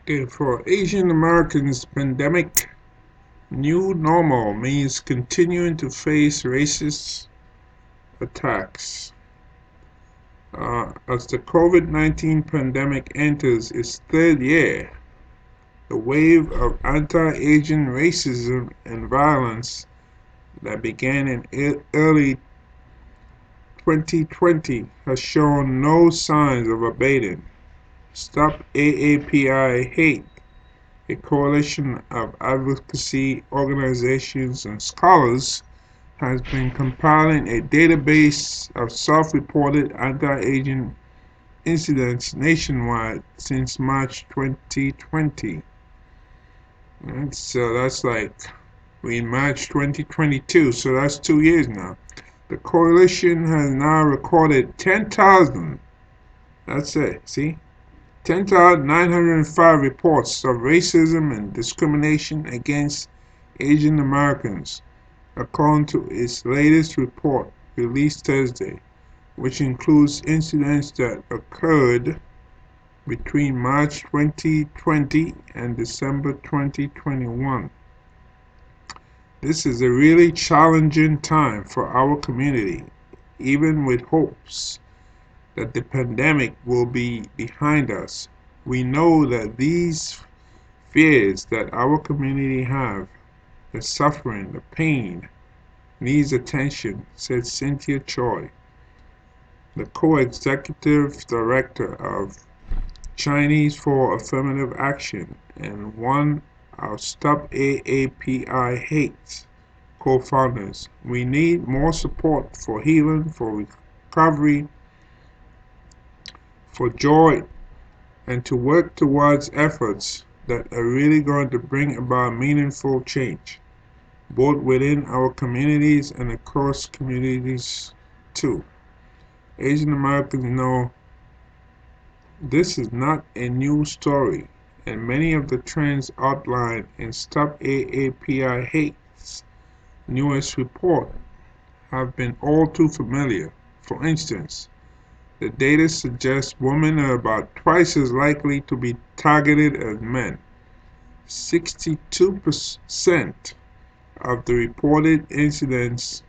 Okay, for Asian Americans, pandemic new normal means continuing to face racist attacks. As the COVID-19 pandemic enters its third year, the wave of anti-Asian racism and violence that began in early 2020 has shown no signs of abating. Stop AAPI Hate, a coalition of advocacy organizations and scholars, has been compiling a database of self-reported anti-Asian incidents nationwide since March 2020. And so that's like we're in March 2022, so that's 2 years now. The coalition has now recorded 10,000, that's it, see? 10,905 reports of racism and discrimination against Asian Americans, according to its latest report released Thursday, which includes incidents that occurred between March 2020 and December 2021. This is a really challenging time for our community, even with hopes that the pandemic will be behind us. We know that these fears that our community have, the suffering, the pain, needs attention, said Cynthia Choi, the co-executive director of Chinese for Affirmative Action and one of Stop AAPI Hate co-founders. We need more support for healing, for recovery, for joy, and to work towards efforts that are really going to bring about meaningful change, both within our communities and across communities too. Asian Americans know this is not a new story, and many of the trends outlined in Stop AAPI Hate's newest report have been all too familiar. For instance, the data suggests women are about twice as likely to be targeted as men. 62% of the reported incidents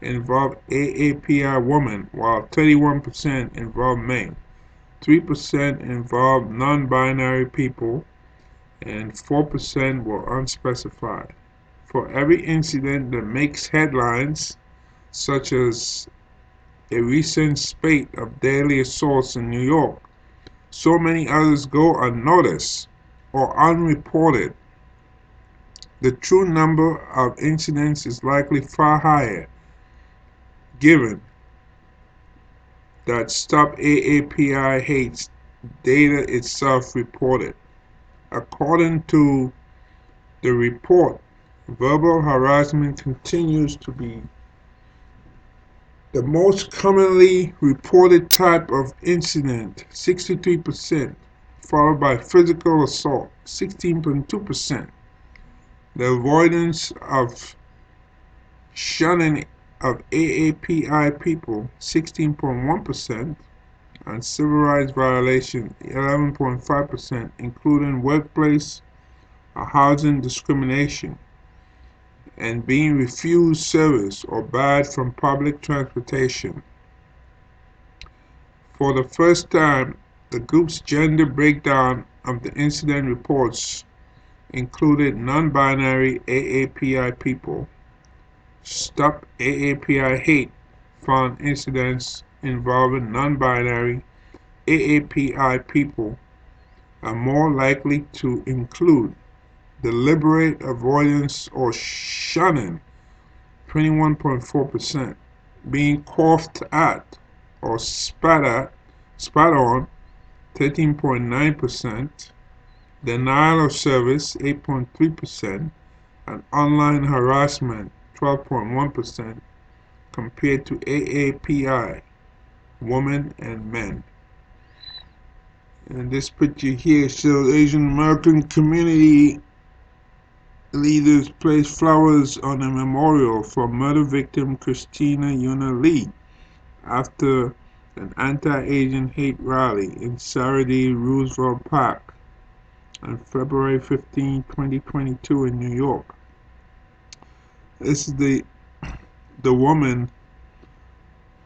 involve AAPI women, while 31% involve men. 3% involve non-binary people, and 4% were unspecified. For every incident that makes headlines, such as a recent spate of deadly assaults in New York, so many others go unnoticed or unreported. The true number of incidents is likely far higher, given that Stop AAPI Hate's data itself reported. According to the report, verbal harassment continues to be the most commonly reported type of incident, 63%, followed by physical assault, 16.2%. The avoidance of shunning of AAPI people, 16.1%, and civil rights violation, 11.5%, including workplace or housing discrimination and being refused service or barred from public transportation. For the first time, the group's gender breakdown of the incident reports included non-binary AAPI people. Stop AAPI Hate found incidents involving non-binary AAPI people are more likely to include deliberate avoidance or shunning, 21.4%, being coughed at or spat on, 13.9%, denial of service, 8.3%, and online harassment, 12.1%, compared to AAPI, women and men. And this picture here shows Asian American community leaders place flowers on a memorial for murder victim Christina Yuna Lee after an anti-Asian hate rally in Saturday Roosevelt Park. on February 15, 2022 in New York. This is the woman.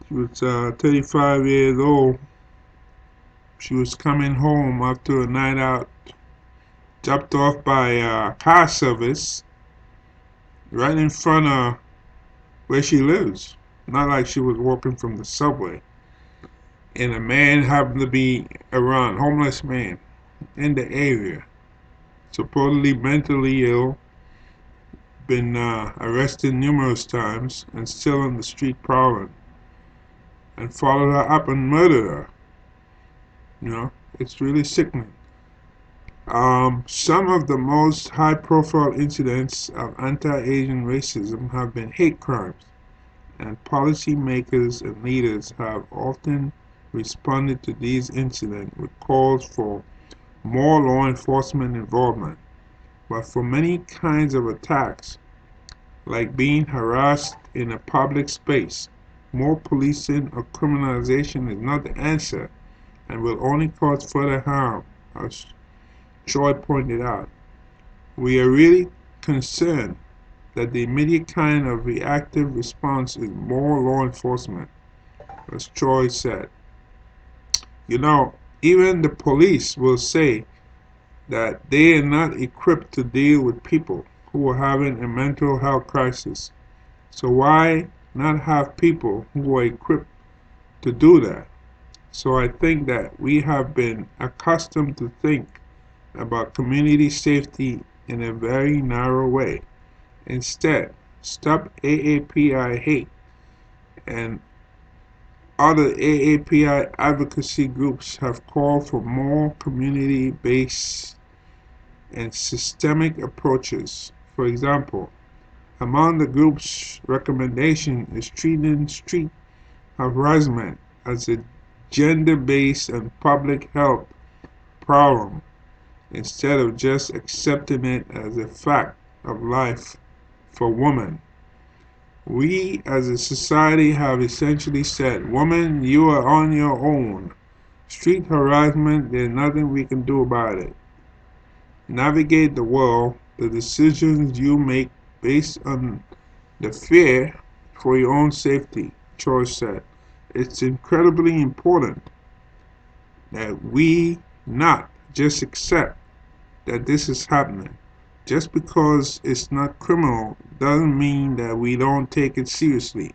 She was 35 years old. She was coming home after a night out, dropped off by car service right in front of where she lives. Not like she was walking from the subway. And a man happened to be around, homeless man in the area, supposedly mentally ill, been arrested numerous times, and still on the street prowling, and followed her up and murdered her. It's really sickening. Some of the most high-profile incidents of anti-Asian racism have been hate crimes, and policymakers and leaders have often responded to these incidents with calls for more law enforcement involvement. But for many kinds of attacks, like being harassed in a public space, more policing or criminalization is not the answer and will only cause further harm, as Choi pointed out. We are really concerned that the immediate kind of reactive response is more law enforcement, as Choi said. Even the police will say that they are not equipped to deal with people who are having a mental health crisis. So why not have people who are equipped to do that? So I think that we have been accustomed to think about community safety in a very narrow way. Instead, Stop AAPI Hate and other AAPI advocacy groups have called for more community-based and systemic approaches. For example, among the group's recommendation is treating street harassment as a gender-based and public health problem instead of just accepting it as a fact of life for women. We as a society have essentially said, woman, you are on your own. Street harassment, there's nothing we can do about it. Navigate the world, the decisions you make based on the fear for your own safety, Choi said. It's incredibly important that we not just accept that this is happening. Just because it's not criminal doesn't mean that we don't take it seriously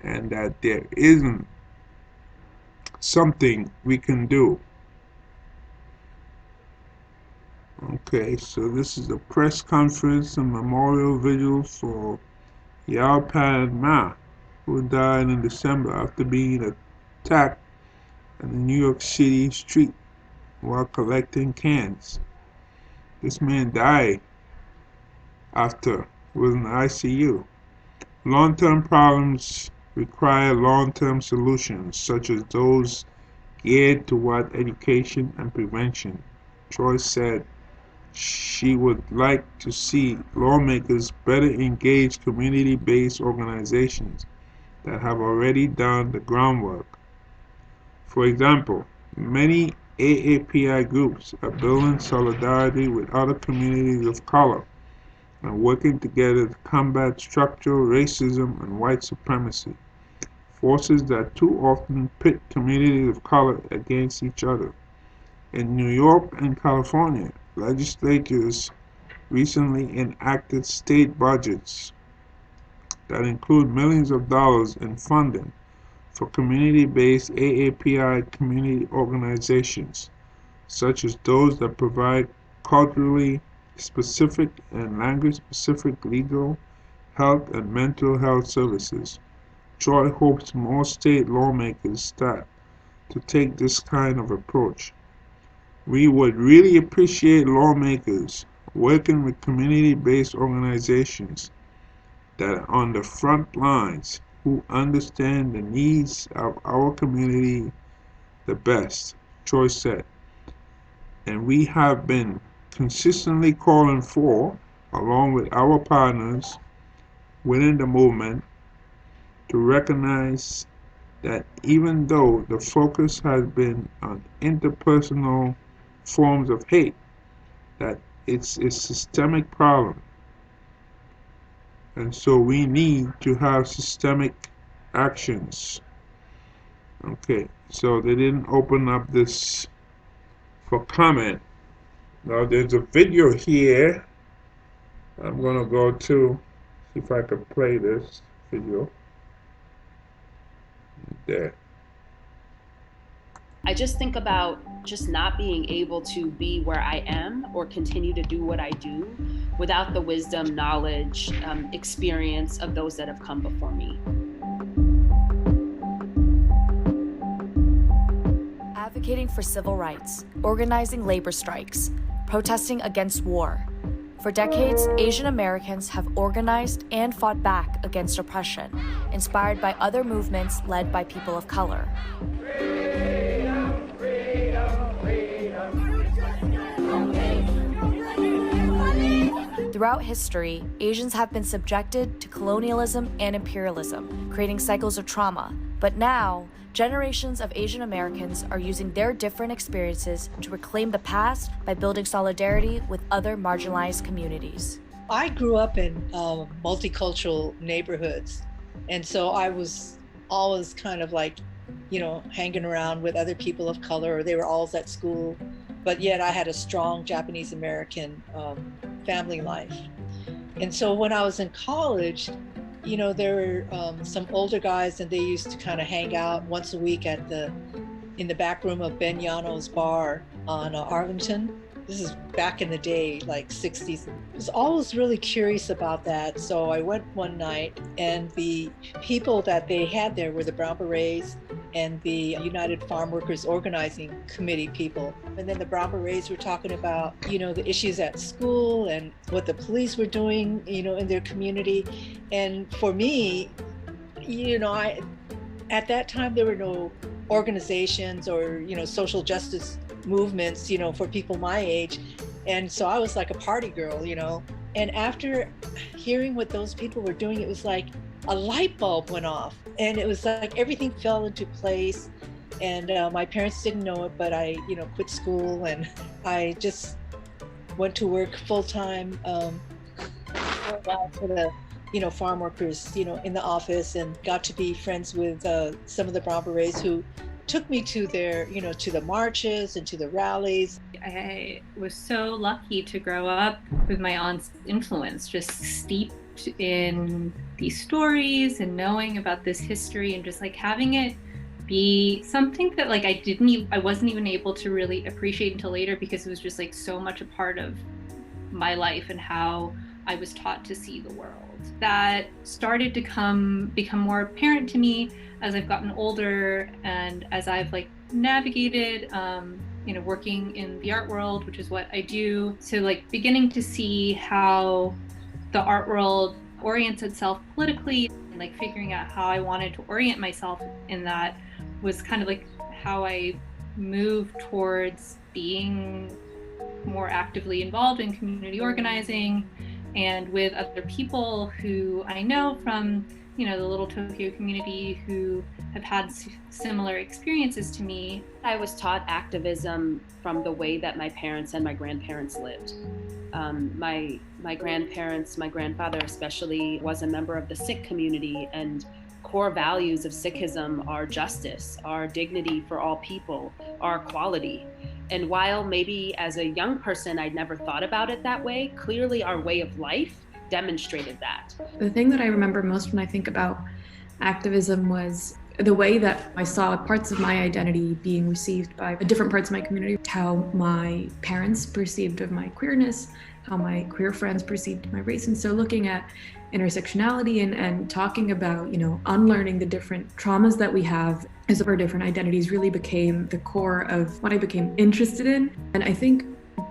and that there isn't something we can do. Okay, so this is a press conference and memorial vigil for Yao Pan Ma, who died in December after being attacked in a New York City street while collecting cans. This man died after he was in the ICU. Long-term problems require long-term solutions, such as those geared toward education and prevention. Choi said she would like to see lawmakers better engage community-based organizations that have already done the groundwork. For example, many AAPI groups are building solidarity with other communities of color and working together to combat structural racism and white supremacy, forces that too often pit communities of color against each other. In New York and California, legislatures recently enacted state budgets that include millions of dollars in funding for community-based AAPI community organizations, such as those that provide culturally specific and language-specific legal, health, and mental health services. Choi hopes more state lawmakers start to take this kind of approach. We would really appreciate lawmakers working with community-based organizations that are on the front lines who understand the needs of our community the best, Choi said. And we have been consistently calling for, along with our partners within the movement, to recognize that even though the focus has been on interpersonal forms of hate, that it's a systemic problem. And so we need to have systemic actions. Okay, so they didn't open up this for comment. Now there's a video here. I'm gonna go to see if I can play this video. There. I just think about just not being able to be where I am or continue to do what I do without the wisdom, knowledge, experience of those that have come before me. Advocating for civil rights, organizing labor strikes, protesting against war. For decades, Asian Americans have organized and fought back against oppression, inspired by other movements led by people of color. Throughout history, Asians have been subjected to colonialism and imperialism, creating cycles of trauma. But now, generations of Asian Americans are using their different experiences to reclaim the past by building solidarity with other marginalized communities. I grew up in multicultural neighborhoods, and so I was always kind of like, hanging around with other people of color, or they were always at school, but yet I had a strong Japanese American family life. And so when I was in college, there were some older guys, and they used to kind of hang out once a week in the back room of Ben Yano's bar on Arlington. This is back in the day, like 60s. I was always really curious about that. So I went one night, and the people that they had there were the Brown Berets and the United Farm Workers Organizing Committee people. And then the Brown Berets were talking about, the issues at school and what the police were doing, in their community. And for me, at that time, there were no organizations or, social justice movements, for people my age. And so I was like a party girl, And after hearing what those people were doing, it was like a light bulb went off. And it was like everything fell into place. And my parents didn't know it, but I, quit school, and I just went to work full time for a while for the farm workers, in the office, and got to be friends with some of the Brown Berets who took me to their, to the marches and to the rallies. I was so lucky to grow up with my aunt's influence, just steeped in these stories and knowing about this history, and just like having it be something that like I wasn't even able to really appreciate until later, because it was just like so much a part of my life and how I was taught to see the world. That started to become more apparent to me as I've gotten older, and as I've like navigated working in the art world, which is what I do. So like beginning to see how the art world orients itself politically, and like figuring out how I wanted to orient myself in that was kind of like how I moved towards being more actively involved in community organizing and with other people who I know from the Little Tokyo community who have had similar experiences to me. I was taught activism from the way that my parents and my grandparents lived. My grandparents, my grandfather especially, was a member of the Sikh community, and core values of Sikhism are justice, are dignity for all people, are equality. And while maybe as a young person I'd never thought about it that way, clearly our way of life demonstrated that. The thing that I remember most when I think about activism was the way that I saw parts of my identity being received by different parts of my community, how my parents perceived of my queerness, how my queer friends perceived my race. And so looking at intersectionality and talking about, unlearning the different traumas that we have as our different identities really became the core of what I became interested in. And I think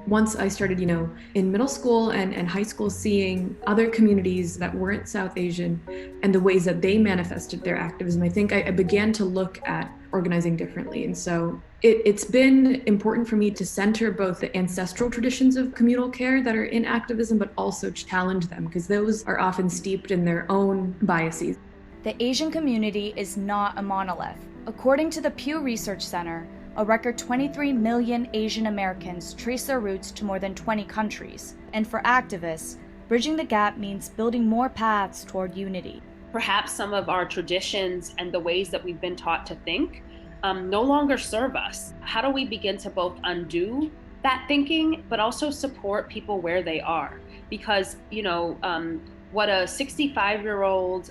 once I started, in middle school and high school, seeing other communities that weren't South Asian and the ways that they manifested their activism, I think I began to look at organizing differently. And so it's been important for me to center both the ancestral traditions of communal care that are in activism, but also challenge them, because those are often steeped in their own biases. The Asian community is not a monolith. According to the Pew Research Center, a record 23 million Asian Americans trace their roots to more than 20 countries. And for activists, bridging the gap means building more paths toward unity. Perhaps some of our traditions and the ways that we've been taught to think no longer serve us. How do we begin to both undo that thinking, but also support people where they are? Because, what a 65-year-old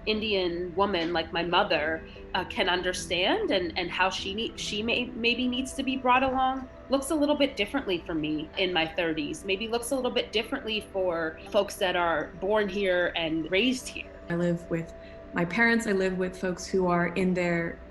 Indian woman like my mother can understand and how maybe needs to be brought along looks a little bit differently for me in my 30s, maybe looks a little bit differently for folks that are born here and raised here. I live with my parents, I live with folks who are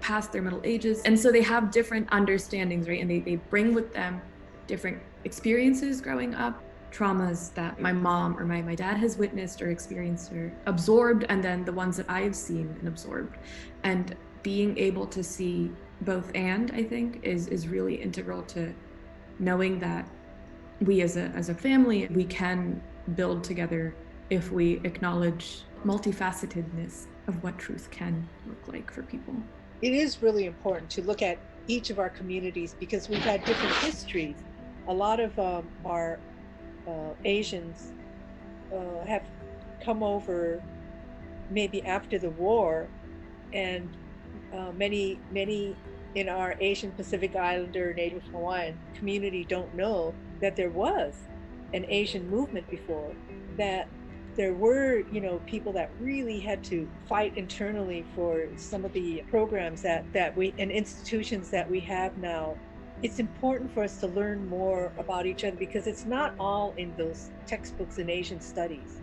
past their middle ages. And so they have different understandings, right? And they bring with them different experiences growing up, traumas that my mom or my dad has witnessed or experienced or absorbed, and then the ones that I have seen and absorbed. And being able to see both and, I think, is really integral to knowing that we as a family, we can build together if we acknowledge multifacetedness of what truth can look like for people. It is really important to look at each of our communities because we've had different histories. A lot of our Asians have come over maybe after the war, and many in our Asian Pacific Islander Native Hawaiian community don't know that there was an Asian movement before, that there were, people that really had to fight internally for some of the programs that we and institutions that we have now. It's important for us to learn more about each other because it's not all in those textbooks in Asian studies.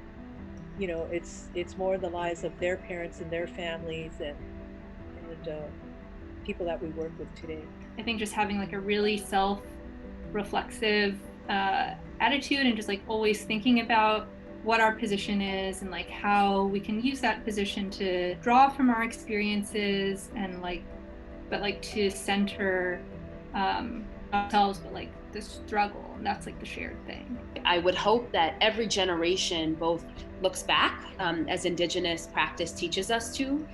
It's more the lives of their parents and their families and people that we work with today. I think just having like a really self-reflexive attitude and just like always thinking about what our position is and like how we can use that position to draw from our experiences and to center ourselves, but like the struggle, and that's like the shared thing. I would hope that every generation both looks back as Indigenous practice teaches us to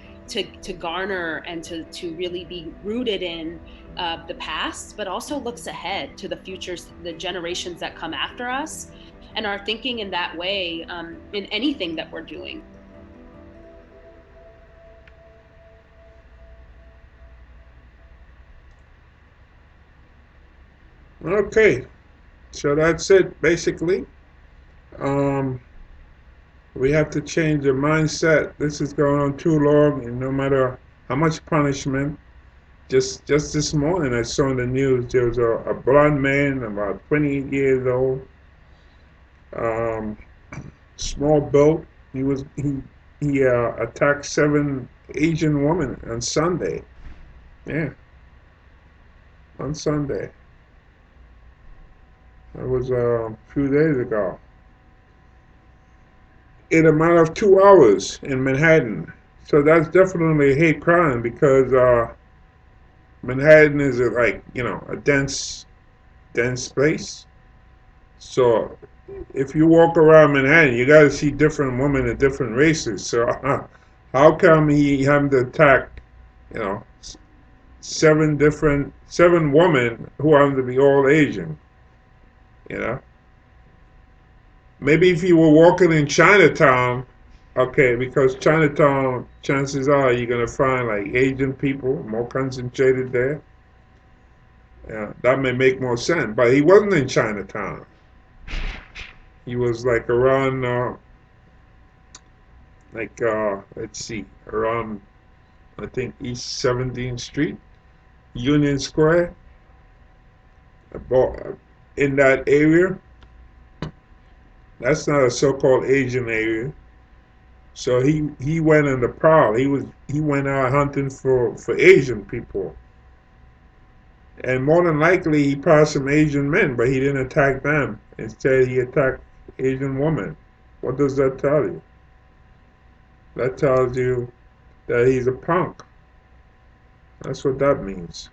garner and to really be rooted in the past, but also looks ahead to the futures, the generations that come after us, and are thinking in that way in anything that we're doing. Okay, so that's it basically. We have to change the mindset. This is going on too long, and no matter how much punishment. Just this morning I saw in the news there was a blonde man about 28 years old, small built. He attacked 7 Asian women on Sunday. Yeah, on Sunday. That was a few days ago. In a matter of 2 hours in Manhattan. So that's definitely a hate crime because Manhattan is a dense place. So if you walk around Manhattan, you got to see different women of different races. So how come he having to attack, 7 women who happen to be all Asian? Maybe if you were walking in Chinatown, okay, because Chinatown, chances are you're gonna find like Asian people more concentrated there. Yeah, that may make more sense. But he wasn't in Chinatown. He was like around, let's see, around, I think, East 17th Street, Union Square, about in that area. That's not a so-called Asian area. So he went on the prowl. He went out hunting for Asian people. And more than likely he passed some Asian men, but he didn't attack them. Instead he attacked Asian women. What does that tell you? That tells you that he's a punk. That's what that means.